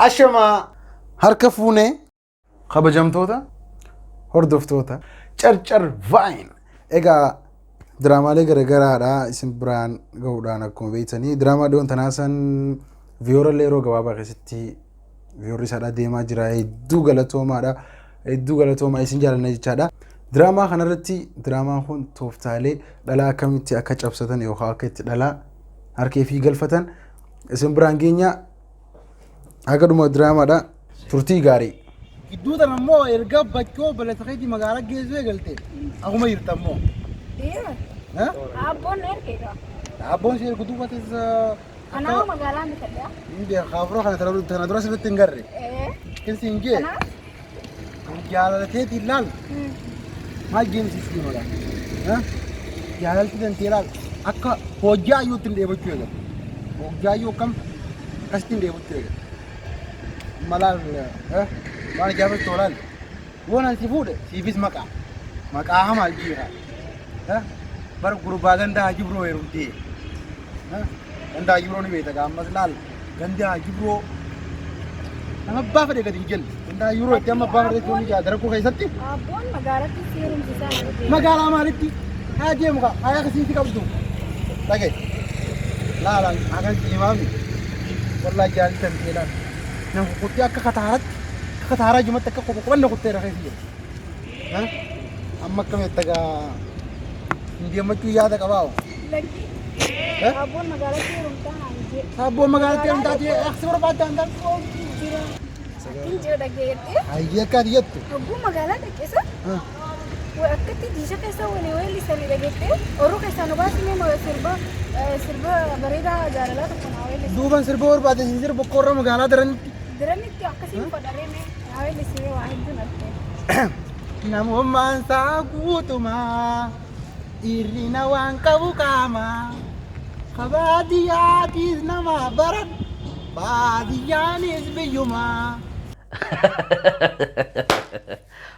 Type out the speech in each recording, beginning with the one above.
Ashama harka fuunee kabajamtoota hordoftoota Carcar Vine egaa Dramaalee gara isin biraan gahuudhaan akkuma beektanii draamaa doon tanaasan viyoorallee yeroo gabaabaa keessatti viyoorri isaadhaa deemaa jira hedduu galatoomaa isin jaalanna jechaadha. Draamaa kanarratti draamaan kun tooftaalee dhalaa akkamitti akka cabsatan yookaan akka itti dhalaa harkee fi galfatan isin biraan geenya akka dhuma diraamaadha turtii gaarii. Gidduuta ammoo erga bakkoo bal'ataqeetii magaalaa geessuu eegalte akkuma jirta ammoo. Abboon ergeedha. Abboon si ergu duubatis. Anaa magaalaa mitadha. Inni kaafuroo kana dura sirriitti hin garre. Kinsi hin jee. Jaalateeti ilaal. Maal deemsisuu mala? Jaalalti dantee ilaal akka hojjaa iyyuutti hin dheebachuu eegale. Hojjaa iyyuu akkam akkasitti hin dheebachuu eegale. Malaal waan ijaafatu tolaan waan ansi fuudhe siifis maqaa hamaa jiira. Bar gurbaa gandaa jibroo heerumtee gandaa jibroo ni beekta ammas laal gandaa jibroo nama abbaa fedhe gadi hin jenne gandaa jibroo itti amma abbaa fedhe tooni jaa daragoo keessatti. Abboon magaalatti seerumsisaa. Magaalaa maalitti haa deemu kaa haa akkasitti qabdu dhagee laalaan akan cimaami wallaahi jaalatan teelaan nama kuttee akka kataaraa jimatti akka qophaqobanna kuttee rafee jira. Amma akkamitti egaa deemachuu yaada qabaa. Abboon magaalatti seerumtaa hanjee. Abboon magaalatti seerumtaa jee aksi barbaadda hantaan. Injoo dhageettee. Hayyee akkaati jettu. Abboon magaalaa dhageessa. Akkatti diisha keessa walii sanii dhageettee oruu keessaa nu baasnee sirba bareedaa jaalalaa tokko naa weellisee. Duuban sirba barbaade siin sirba korra magaalaa daranitti. Daranitti akkasiin fodhareeme naa weellisee waa hedduun argee. Namummaan saa guutumaa irrina waan qabu qaamaa kabaadiyyaatis nama baran baadiyyaanis biyyumaa.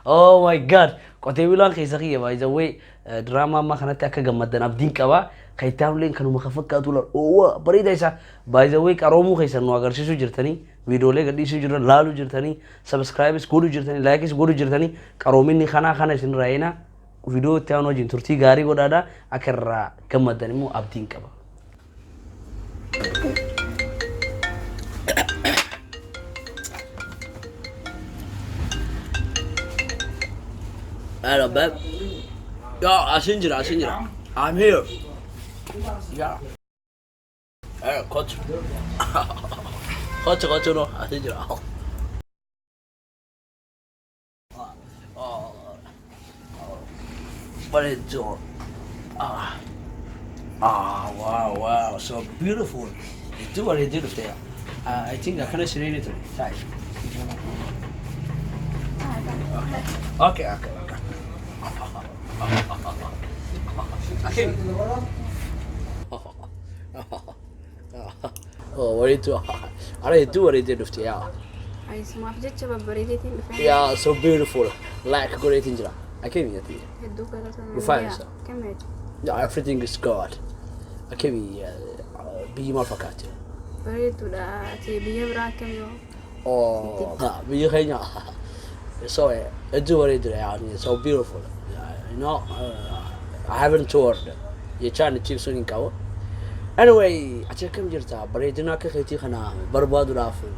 Oh my god, qotee bulaan keessa kiyya by the way drama amma kanatti akka gammaddan abdiin qaba. Kayitaanuleen kanuma ka fakkaatu la oo bareeda isa by the way qaroomuu keessa nu agarsiisuu jirtanii viidiyoolee gadhiisuu jirtan laaluu jirtanii subscribes godhuu jirtanii likes godhuu jirtanii qaroominni kana isin raayina viidiyoo itti aanu wajjin turtii gaarii godhaadha akka irraa gammaddan immoo abdiin qaba. Hello, babe. Yeah, Asinjira. I'm here. Yeah. Hey, coach. Coach, no, Asinjira. What is it? Wow, so beautiful. You do what you did there. I think I can see it. Okay. Oh, what do you do? I do what I did with you. I smart just about bareedee tiin. Yeah, so beautiful. Like great injira. I came here. Hedduu galatan. You find so? Kameet. Yeah, everything is good. I came here. Be more fakati. Bareeduudha. Ati biyya biraa kamiyoo. Oh, biyya keenya. So I do what I did. It's so beautiful. You know, I haven't toured. You're trying to achieve something cover. Anyway, I check him just up, but I do not get it. Barbadu Rafu.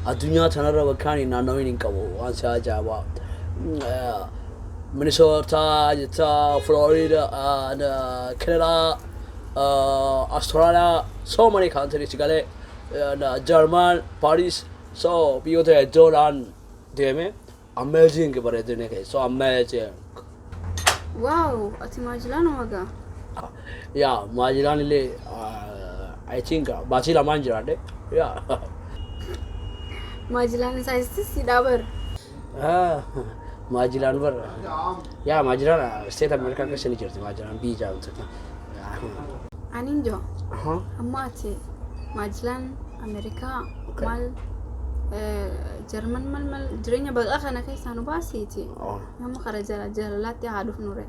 I do not another Wakani, not knowing in Cabo, once I Java. Minnesota, Utah, Florida, and Canada, Australia, so many countries. German, Paris, so be there, Jordan, damn amazing, but I didn't get so amazing. Wow, ati majilaan waga. Yeah, majilaan ile I think bachila manjirade. Yeah. Majilaan size si dabar. Majilaan bar. Yeah, majilaan state America ka seni jirti majilaan bija unta. Aninjo. Amma ati majilaan America mal Jerman mal jireenya baqa kana keessa nu baasiiti. Nama qara jaalalaatti haa dhufnu re.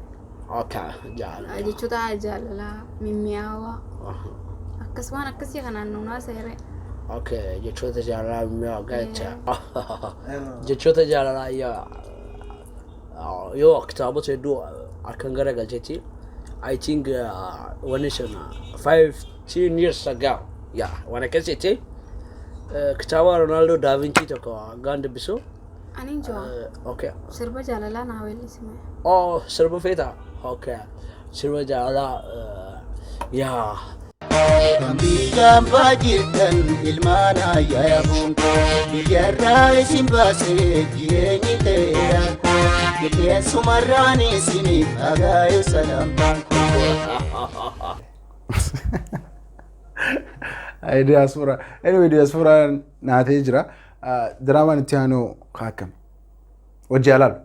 Okay, jaalala. Jechuudha jaalala mimmiyaawaa. Akkasumaan akkasii kanaan nuunaa seere. Okay, jechoota jaalalaa mi'a gacha. Jechoota jaalalaa yoo kitaabota hedduu harkaan garagalchetti I think one is 15 years ago. Yeah, when I can say it, kitaaba Ronaldo da Vinci tokko ganda biso. Ani jua. Okay. Sirba jaalalaa naa weellisime. Oh, sirba feeta. Okay. Sirba jaalalaa yeah. Biyya baajirtan ilmaan ayyaabun biyyarraa isin baasee jireenyi ta'eera qilleensummarraan isiniif dhagaayu salaambaan diaspora. Anyway, diaspora naatee jira. Diraamaan itti aanu kaakame. Wajji alaalu.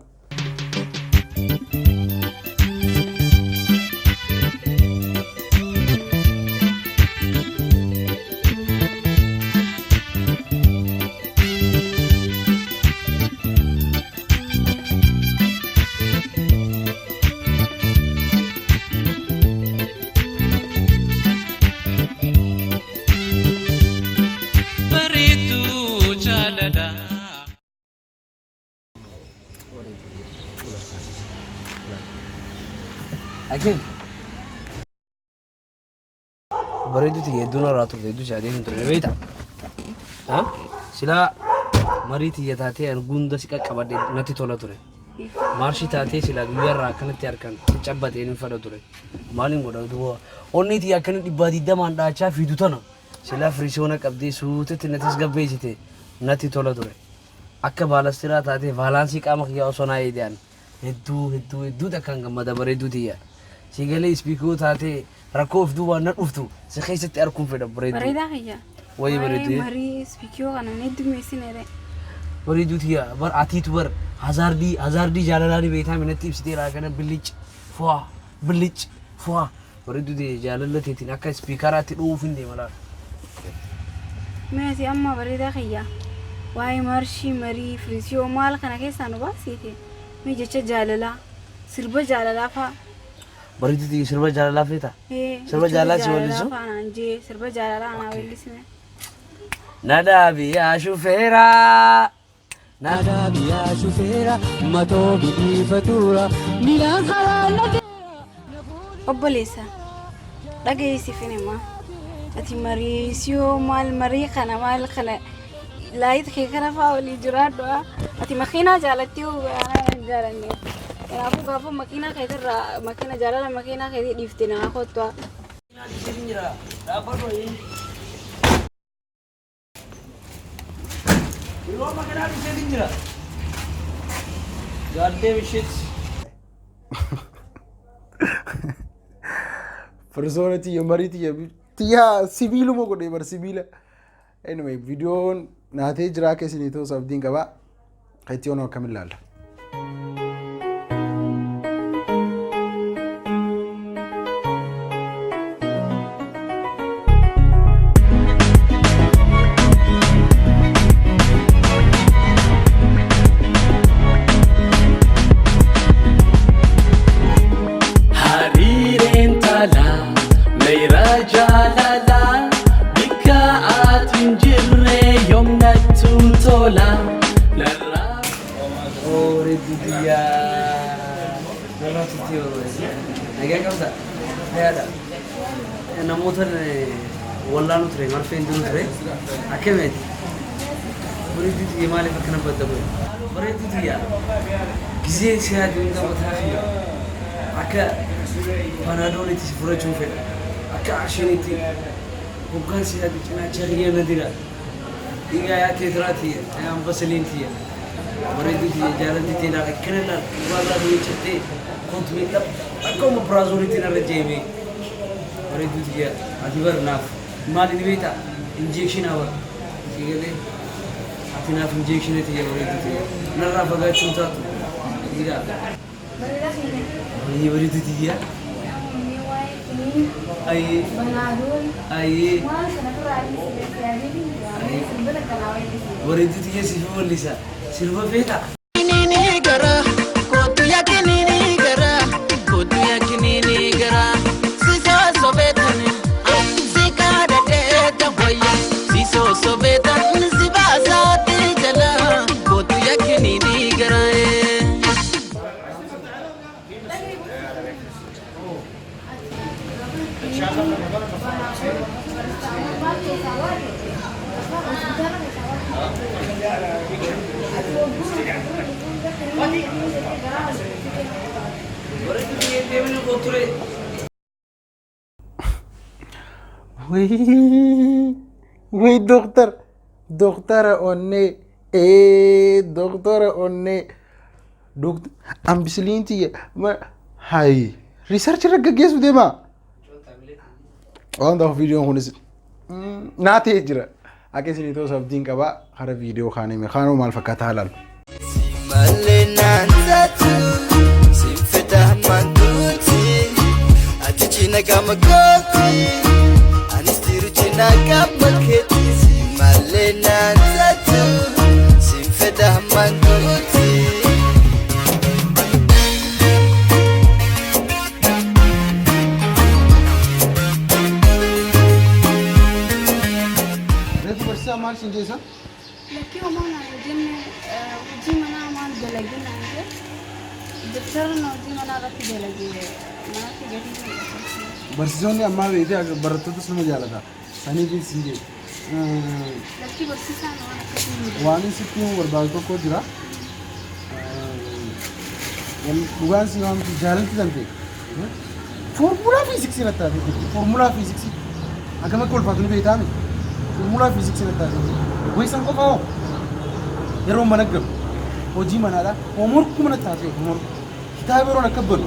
Again. Bareedu hedduu irraa turte hedduu si adeemu ture beekta. Silaa marii tiyya taatee arguunda si qaqqabadhe natti tola ture. Maarshii taatee silaa guyyaarraa akkanatti harkaan cabbatee ni fada ture. Maaliin godha duuba onni tiyya akkana dhibbaa digdamaan dhaachaa fiidu tana silaa firiisoona qabdee suutetti nattis gabbeessite natti tola ture. Akka baalastiraa taatee baalaansii qaama kiyyaa osoo naa eediyaan hedduu takkaan gammada bareedduu tiyya. Sigalee speakoo taatee rakkoo of duubaan na dhuftu si keessatti arguun fedha bareedduu. Bareedaa kiyya. Wayii bareeddee. Marii speakoo kana ni dummeessineere. Bareedduu tiyya bar atiitu bar hazaardii jaalalaa beektaa minatti ibsiteera kana bilic fuwa bareedduu tiyya jaalalateetiin akka speakaraatti dhuuf hin deema laata. Meesii amma bareedaa kiyya. Waa'ee marshii marii firiisiyoo maal kana keessaa nu baasiite. Mee jecha jaalalaa sirba jaalalaa fa'a. Bareedduu tiyya sirba jaalalaa feeta. Sirba jaalalaa si weellisu. Sirba jaalalaa naa weellisime. Nadaabiyaa shufeeraa. Nadaabiyaa shufeeraa matoo bidiifatuura miilaan karaa Obboleessa dhageessif hinima. Ati mariisiyoo marii kana maal kana laayit kee kana fa'aa walii jiraadhu. Ati makiinaa jaalatti jaalanne. Kanaafuu gaafa makiinaa keetirraa makiina jaalala makiinaa keetii dhiifte naa kottu. Persona tiyya marii tiyya sibiiluma godhee bar sibiila. Anyway, videoon naatee jiraa keessanii ta'uu sabdiin qabaa. Kan itti oonu akkamiin ilaalla? namoota wallaan ture marfeen jiru ture akkameeti bareedduu tiyya maaliif akkana badda bu'e bareedduu tiyya gisee siyaaduu hin qabataa akka panaadoolitti si fudhachuu fedha akka ashinitti hoggaan siyaaduu cinaacha hiriyaa na dira dhiigaa yaa teetiraa tiyya ayaan basaliin tiyya bareedduu tiyya jaalatti tiyya akkana laal dhugaarraa du'e chattee kontu miidhab akka uma biraazoolitti narra jeemee bareedduu tiyya ati barnaaf maali ni beektaa injekshinii awwa sigalee ati naaf injekshinii tiyya bareedduu tiyya narraa fagaachuun taatu dhiigaa bareedduu tiyya ayyee ayyee bareedduu tiyya siif wallisa sirba beektaa so Wih dokter onne dokter onne dokter ambisliin tiya hay research raggeessu deema waan daaf video kunis naatee jira akkasii too sabdiin qaba hara video kaanime kaanoo maal fakkaata halal Malenaan satu simfedah mantuti ati cina gama kopi anis tiru cina gama keti malenaan satu simfedah mantuti Retu bersama maal sinjesa Laki omong na jenne uji mana aman delagi nanti. Dokter no uji mana rati delagi. Mana ki gadi. barsiisonni ammaa beekte barattoota nama jaalata sanii fi sinjee Laki bersisaan waan akkasii. waan sitti himu barbaadu tokko jira dhugaan si waan jaalalti dante formulaa fiiziksii na taate formulaa fiiziksii akkama akka ulfaatu ni beektaami formulaa fiiziksii na taate goisan qofa hoo yeroo mana galu hojii manaadha hoomorkuma na taate hoomorku kitaaba yeroon akka balu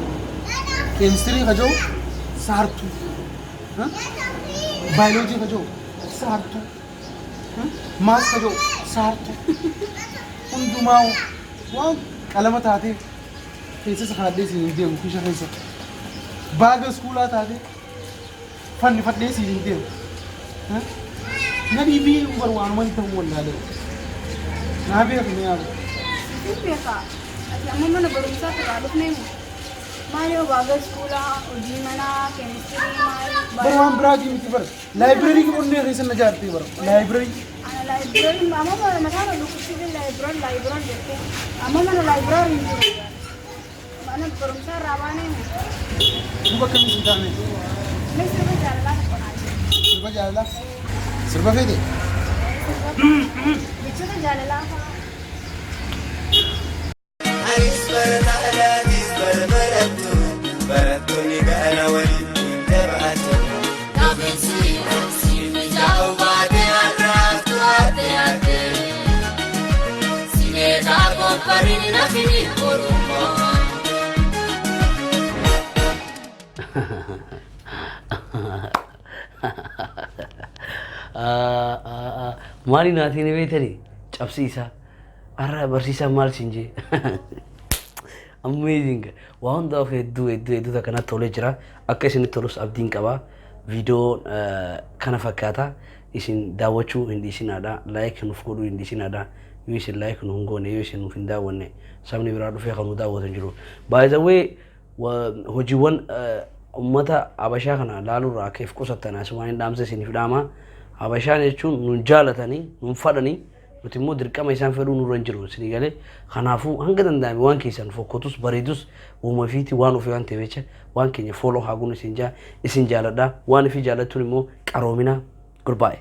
keemistirii kajoo saartuu baayoloojii kajoo saartuu maas kajoo saartuu hundumaa waan qalama taatee keessa sakaadhee siin hin deemu kisha keessa baaga iskuulaa taatee fannifadhee siin hin deemu nadii fi barwaanumatti ta'uu wallaalee naa beeku ni yaabu. Beeka. Amma mana barumsaa irraa dhufnee maali baaga iskuulaa hojii manaa keemistirii maali. Barwaan biraatii miti bara laayibireerii qonnee keessa na jaartee bara laayibireerii. Laayibireerii amma mana mataa lukkisiifi laayibireerii jettee amma mana laayibireerii hin jiru. Mana barumsaa irraa baanee Duba kami si taane? mee sirba jaalalaa tokko naa Sirba jaalalaa? Sirba feete? jechoota jaalalaa fa'aa. Anis barataadha anis barbarattu barattoonni gaara waliin daba'atu. Gaaffiinsi mijaa'u baatee har'aatu haate sineetaa qophariin nafini Oromoo. Maali naatiin beetanii cabsiisaa arra barsiisaa maal sinjee amazing waan hundaaf hedduu kanatti tolee jira akka isin tolus abdiin qaba viidiyoo kana fakkaata isin daawwachuu hin dhiisinaadha like nuuf godhuu hin dhiisinaadha yoo isin like nu hin goone yoo isin nuuf hin daawwanne sabni biraa dhufee kan nu daawwatan jiru by the way hojiiwwan ummata Habashaa kana laalurraa akka if qusattan asuma hin dhaamsa isiniif dhaama Habashaan jechuun nun jaalatanii nun fadhanii nuti immoo dirqama isaan fedhuu nurra hin jiru isinii galee kanaafuu hanga danda'ame waan keessan fokkotus bareedus uuma fiiti waan ofii waan ta'eef jecha waan keenya follow haaguun isin jaaladha waan ifi jaalattuun immoo qaroomina gurbaa'e.